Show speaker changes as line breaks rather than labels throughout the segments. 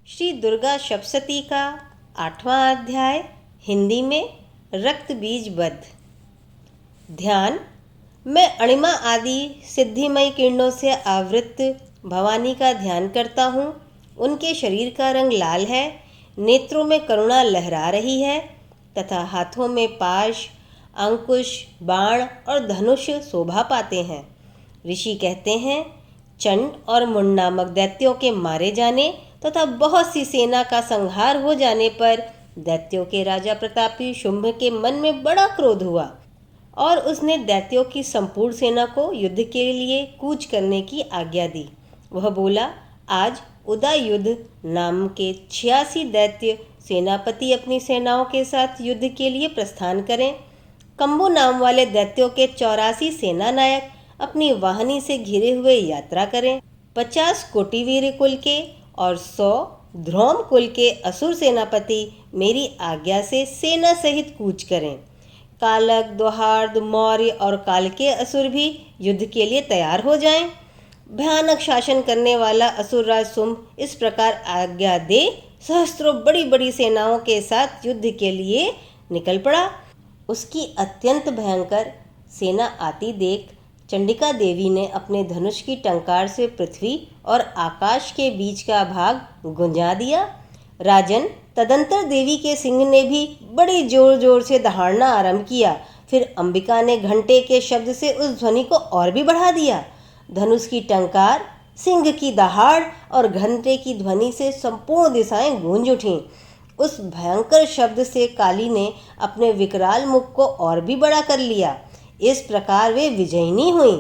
श्री दुर्गा सप्तशती का 8वां अध्याय हिंदी में रक्त बीज वध। ध्यान। मैं अणिमा आदि सिद्धिमयी किरणों से आवृत भवानी का ध्यान करता हूँ। उनके शरीर का रंग लाल है, नेत्रों में करुणा लहरा रही है तथा हाथों में पाश, अंकुश, बाण और धनुष शोभा पाते हैं। ऋषि कहते हैं, चंड और मुंड नामक दैत्यों के मारे जाने तथा बहुत सी सेना का संहार हो जाने पर दैत्यों के राजा प्रतापी शुंभ के मन में बड़ा क्रोध हुआ और उसने दैत्यों की संपूर्ण सेना को युद्ध के लिए कूच करने की आज्ञा दी। वह बोला, आज उदय युद्ध नाम के 86 दैत्य सेनापति अपनी सेनाओं के साथ युद्ध के लिए प्रस्थान करें। कंबू नाम वाले दैत्यों के 84 सेना नायक अपनी वाहनी से घिरे हुए यात्रा करें। 50 कोटिवीर कुल के और 100 ध्रोम कुल के असुर सेनापति मेरी आज्ञा से सेना सहित कूच करें। कालक, द्वाहार्द, मौर्य और काल के असुर भी युद्ध के लिए तैयार हो जाएं। भयानक शासन करने वाला असुरराज शुंभ इस प्रकार आज्ञा दे सहस्त्रों बड़ी बड़ी सेनाओं के साथ युद्ध के लिए निकल पड़ा। उसकी अत्यंत भयंकर सेना आती देख चंडिका देवी ने अपने धनुष की टंकार से पृथ्वी और आकाश के बीच का भाग गुंजा दिया। राजन, तदंतर देवी के सिंह ने भी बड़ी जोर जोर से दहाड़ना आरंभ किया। फिर अंबिका ने घंटे के शब्द से उस ध्वनि को और भी बढ़ा दिया। धनुष की टंकार, सिंह की दहाड़ और घंटे की ध्वनि से संपूर्ण दिशाएं गूंज उठीं। उस भयंकर शब्द से काली ने अपने विकराल मुख को और भी बड़ा कर लिया। इस प्रकार वे विजयिनी हुईं।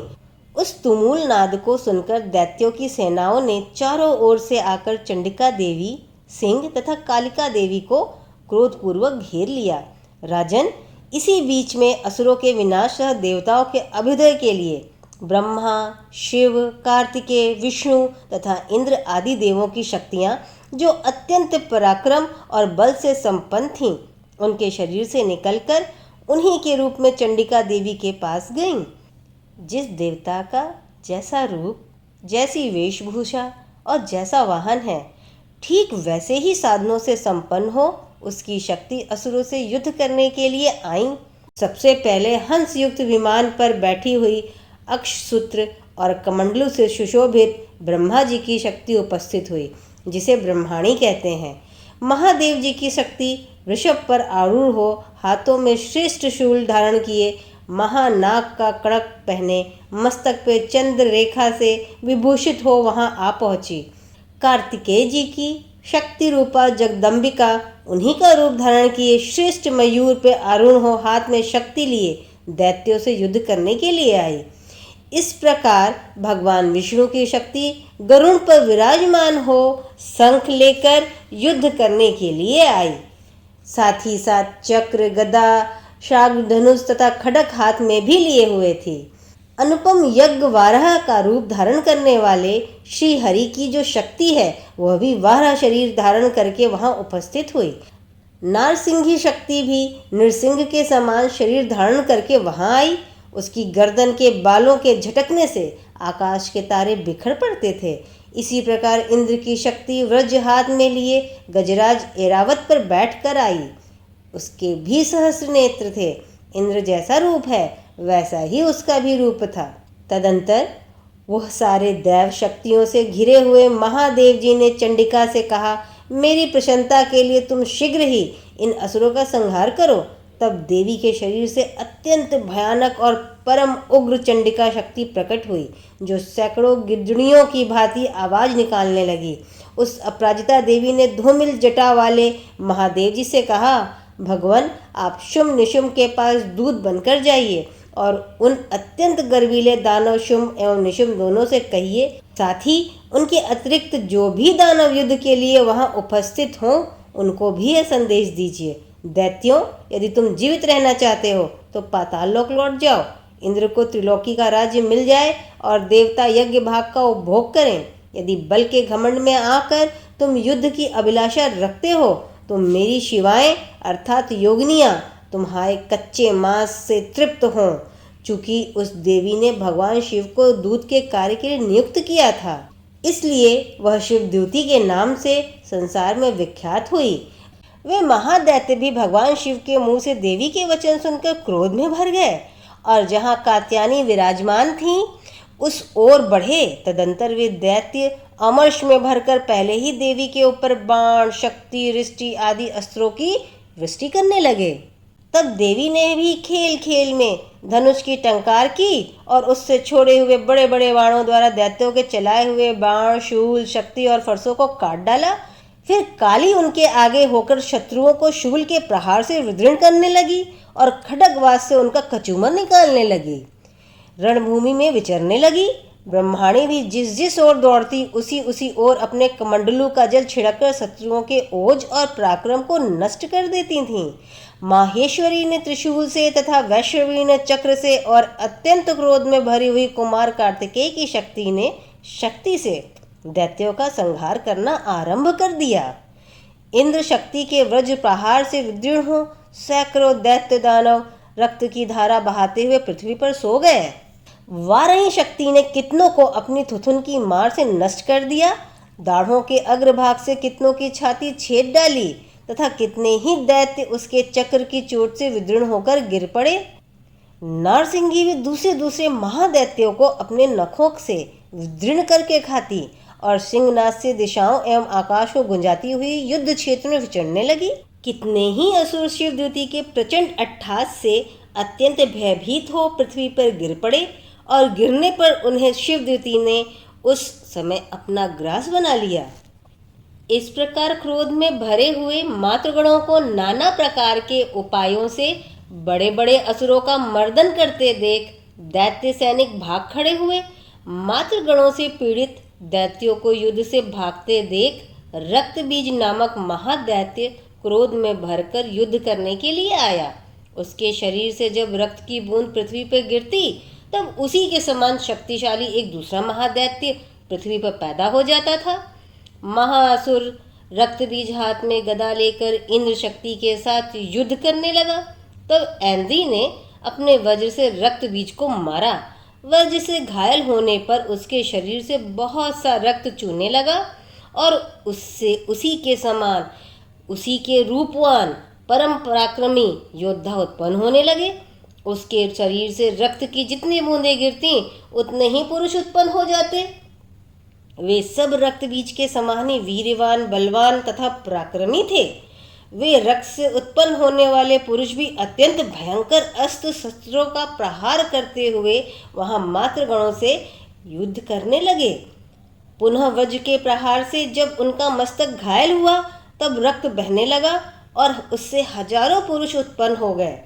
उस तुमुल नाद को सुनकर दैत्यों की सेनाओं ने चारों ओर से आकर चंडिका देवी, सिंह तथा कालिका देवी को क्रोधपूर्वक घेर लिया। राजन, इसी बीच में असुरों के विनाश तथा देवताओं के अभ्युदय के लिए ब्रह्मा, शिव, कार्तिकेय, विष्णु तथा इंद्र आदि देवों की शक्तियां, जो अत्यंत पराक्रम और बल से संपन्न थीं, उनके शरीर से निकलकर उन्हीं के रूप में चंडिका देवी के पास गईं। जिस देवता का जैसा रूप, जैसी वेशभूषा और जैसा वाहन है, ठीक वैसे ही साधनों से संपन्न हो उसकी शक्ति असुरों से युद्ध करने के लिए आईं। सबसे पहले हंस युक्त विमान पर बैठी हुई अक्षसूत्र और कमंडलू से सुशोभित ब्रह्मा जी की शक्ति उपस्थित हुई, जिसे ब्रह्माणी कहते हैं। महादेव जी की शक्ति वृषभ पर आरूढ़ हो, हाथों में श्रेष्ठ शूल धारण किए, महानाग का कड़क पहने, मस्तक पे चंद्र रेखा से विभूषित हो वहां आ पहुंची। कार्तिकेय जी की शक्ति रूपा जगदम्बिका उन्हीं का रूप धारण किए श्रेष्ठ मयूर पे आरूढ़ हो, हाथ में शक्ति लिए दैत्यों से युद्ध करने के लिए आई। इस प्रकार भगवान विष्णु की शक्ति गरुड़ पर विराजमान हो शंख लेकर युद्ध करने के लिए आई। साथ ही साथ चक्र, गदा, शार्ग, धनुष तथा खड़ग हाथ में भी लिए हुए थे। अनुपम यज्ञ वाराह का रूप धारण करने वाले श्री हरि की जो शक्ति है, वह भी वाराह शरीर धारण करके वहां उपस्थित हुई। नारसिंही शक्ति भी नृसिंह के समान शरीर धारण करके वहां आई। उसकी गर्दन के बालों के झटकने से आकाश के तारे बिखर पड़ते थे। इसी प्रकार इंद्र की शक्ति वज्र हाथ में लिए गजराज ऐरावत पर बैठकर आई। उसके भी सहस्र नेत्र थे। इंद्र जैसा रूप है वैसा ही उसका भी रूप था। तदंतर वह सारे दैव शक्तियों से घिरे हुए महादेव जी ने चंडिका से कहा, मेरी प्रसन्नता के लिए तुम शीघ्र ही इन असुरों का संहार करो। तब देवी के शरीर से अत्यंत भयानक और परम उग्र चंडिका शक्ति प्रकट हुई, जो सैकड़ों गिद्धड़ियों की भांति आवाज निकालने लगी। उस अपराजिता देवी ने धूमिल जटा वाले महादेव जी से कहा, भगवान, आप शुंभ निशुंभ के पास दूत बनकर जाइए और उन अत्यंत गर्वीले दानव शुंभ एवं निशुंभ दोनों से कहिए, साथ ही उनके अतिरिक्त जो भी दानव युद्ध के लिए वहां उपस्थित हों, उनको भी यह संदेश दीजिए, दैत्यों, यदि तुम जीवित रहना चाहते हो तो पाताल लोक लौट जाओ। इंद्र को त्रिलोकी का राज्य मिल जाए और देवता यज्ञ भाग का उपभोग करें। यदि बल के घमंड में आकर तुम युद्ध की अभिलाषा रखते हो तो मेरी शिवाएं अर्थात योगिनियां तुम्हारे कच्चे मांस से तृप्त हों। चूंकि उस देवी ने भगवान शिव को दूत के कार्य के लिए नियुक्त किया था, इसलिए वह शिवद्युति के नाम से संसार में विख्यात हुई। वे महादैत्य भी भगवान शिव के मुंह से देवी के वचन सुनकर क्रोध में भर गए और जहाँ कात्यायनी विराजमान थीं उस ओर बढ़े। तदंतर वे दैत्य अमर्ष में भरकर पहले ही देवी के ऊपर बाण, शक्ति, रिष्टि आदि अस्त्रों की वृष्टि करने लगे। तब देवी ने भी खेल खेल में धनुष की टंकार की और उससे छोड़े हुए बड़े बड़े बाणों द्वारा दैत्यों के चलाए हुए बाण, शूल, शक्ति और फरसों को काट डाला। फिर काली उनके आगे होकर शत्रुओं को शूल के प्रहार से विदीर्ण करने लगी और खड्गवाद से उनका कचूमर निकालने लगी। रणभूमि में विचरने लगी। ब्रह्माणी भी जिस जिस ओर दौड़ती उसी उसी ओर अपने कमंडलू का जल छिड़ककर शत्रुओं के ओज और पराक्रम को नष्ट कर देती थीं। माहेश्वरी ने त्रिशूल से तथा वैष्णवी ने चक्र से और अत्यंत क्रोध में भरी हुई कुमार कार्तिकेय की शक्ति से दैत्यों का संहार करना आरंभ कर दिया। इंद्र शक्ति के वज्र प्रहार से विदीर्ण हो सैकड़ों दैत्य दानव रक्त की धारा बहाते हुए पृथ्वी पर सो गए। वाराही शक्ति ने कितनों को अपनी थुथुन की मार से नष्ट कर दिया। दाढ़ों के अग्रभाग से कितनों की छाती छेद डाली तथा कितने ही दैत्य उसके चक्र की चोट से विदीर्ण होकर गिर पड़े। नारसिंगी भी दूसरे दूसरे महादैत्यों को अपने नखों से विदीर्ण करके खाती और सिंहनाद से दिशाओं एवं आकाश को गुंजाती हुई युद्ध क्षेत्र में विचरने लगी। कितने ही असुर शिवद्युति के प्रचंड अट्टहास से अत्यंत भयभीत हो पृथ्वी पर गिर पड़े और गिरने पर उन्हें शिवद्युति ने उस समय अपना ग्रास बना लिया। इस प्रकार क्रोध में भरे हुए मातृगणों को नाना प्रकार के उपायों से बड़े बड़े असुरों का मर्दन करते देख दैत्य सैनिक भाग खड़े हुए। मातृगणों से पीड़ित दैत्यों को युद्ध से भागते देख रक्तबीज नामक महादैत्य क्रोध में भरकर युद्ध करने के लिए आया। उसके शरीर से जब रक्त की बूंद पृथ्वी पर गिरती तब उसी के समान शक्तिशाली एक दूसरा महादैत्य पृथ्वी पर पैदा हो जाता था। महाअसुर रक्तबीज हाथ में गदा लेकर इंद्र शक्ति के साथ युद्ध करने लगा। तब ऐन्द्री ने अपने वज्र से रक्तबीज को मारा। वज्र से घायल होने पर उसके शरीर से बहुत सा रक्त चूने लगा और उससे उसी के समान उसी के रूपवान परम पराक्रमी योद्धा उत्पन्न होने लगे। उसके शरीर से रक्त की जितनी बूंदें गिरती उतने ही पुरुष उत्पन्न हो जाते। वे सब रक्तबीज के समान ही वीरवान, बलवान तथा पराक्रमी थे। वे रक्त से उत्पन्न होने वाले पुरुष भी अत्यंत भयंकर अस्त्र शस्त्रों का प्रहार करते हुए वहां मातृगणों से युद्ध करने लगे। पुनः वज्र के प्रहार से जब उनका मस्तक घायल हुआ तब रक्त बहने लगा और उससे हजारों पुरुष उत्पन्न हो गए।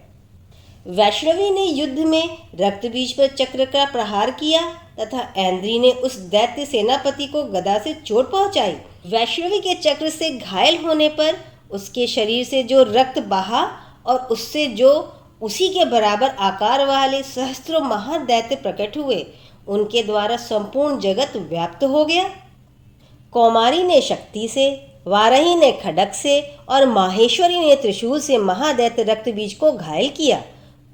वैष्णवी ने युद्ध में रक्तबीज पर चक्र का प्रहार किया तथा ऐन्द्री ने उस दैत्य सेनापति को गदा से चोट पहुंचाई। वैष्णवी के चक्र से घायल होने पर उसके शरीर से जो रक्त बहा और उससे जो उसी के बराबर आकार वाले सहस्त्रों महादैत्य प्रकट हुए, उनके द्वारा संपूर्ण जगत व्याप्त हो गया। कौमारी ने शक्ति से, वाराही ने खड्ग से और माहेश्वरी ने त्रिशूल से महादैत्य रक्तबीज को घायल किया।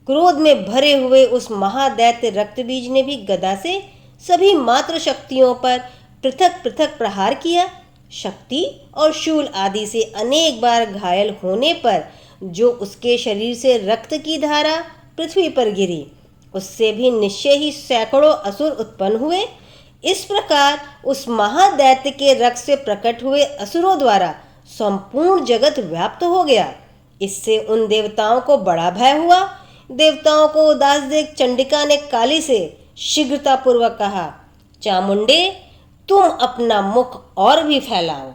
क्रोध में भरे हुए उस महादैत्य रक्तबीज ने भी गदा से सभी मात्र शक्तियों पर पृथक पृथक प्रहार किया। शक्ति और शूल आदि से अनेक बार घायल होने पर जो उसके शरीर से रक्त की धारा पृथ्वी पर गिरी, उससे भी निश्चय ही सैकड़ों असुर उत्पन्न हुए। इस प्रकार उस महादैत्य के रक्त से प्रकट हुए असुरों द्वारा संपूर्ण जगत व्याप्त हो गया। इससे उन देवताओं को बड़ा भय हुआ। देवताओं को उदास देख चंडिका ने काली से शीघ्रतापूर्वक कहा, चामुंडे, तुम अपना मुख और भी फैलाओ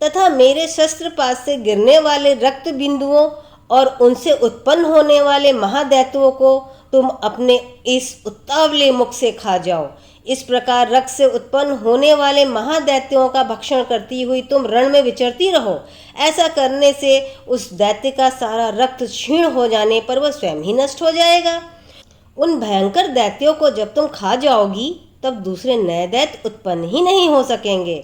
तथा मेरे शस्त्रपात से गिरने वाले रक्त बिंदुओं और उनसे उत्पन्न होने वाले महादैत्यों को तुम अपने इस उतावले मुख से खा जाओ। इस प्रकार रक्त से उत्पन्न होने वाले महादैत्यों का भक्षण करती हुई तुम रण में विचरती रहो। ऐसा करने से उस दैत्य का सारा रक्त क्षीण हो जाने पर वह स्वयं ही नष्ट हो जाएगा। उन भयंकर दैत्यों को जब तुम खा जाओगी तब दूसरे नए दैत्य उत्पन्न ही नहीं हो सकेंगे।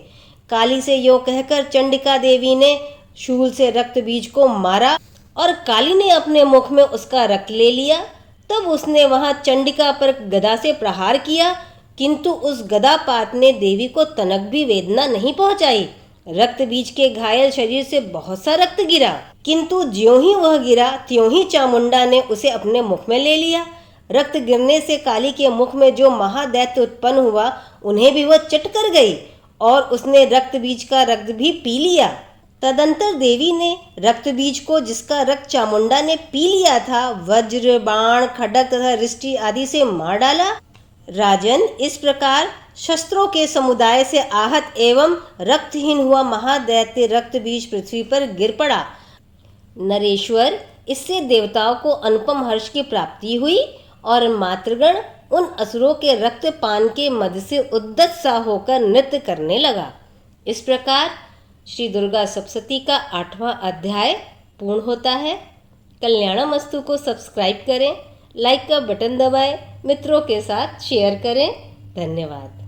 काली से यो कहकर चंडिका देवी ने शूल से रक्त बीज को मारा और काली ने अपने मुख में उसका रक्त ले लिया। तब उसने वहां चंडिका पर गदा से प्रहार किया। किंतु उस गदापात ने देवी को तनक भी वेदना नहीं पहुंचाई। रक्त बीज के घायल शरीर से बहुत सा रक्त गिरा, किंतु ज्यों ही वह गिरा त्यों ही चामुंडा ने उसे अपने मुख में ले लिया। रक्त गिरने से काली के मुख में जो महादैत्य उत्पन्न हुआ उन्हें भी वह चट कर गई और उसने रक्त बीज का रक्त भी पी लिया। तदंतर देवी ने रक्त बीज को, जिसका रक्त चामुंडा ने पी लिया था, वज्र, बाण, खड्ग तथा रिष्टि आदि से मार डाला। राजन, इस प्रकार शस्त्रों के समुदाय से आहत एवं रक्तहीन हुआ महादैत्य रक्त बीज पृथ्वी पर गिर पड़ा। नरेश्वर, इससे देवताओं को अनुपम हर्ष की प्राप्ति हुई और मातृगण उन असुरों के रक्त पान के मद से उद्दत सा होकर नृत्य करने लगा। इस प्रकार श्री दुर्गा सप्तशती का 8वां अध्याय पूर्ण होता है। कल्याणमस्तु को सब्सक्राइब करें, लाइक का बटन दबाएं, मित्रों के साथ शेयर करें। धन्यवाद।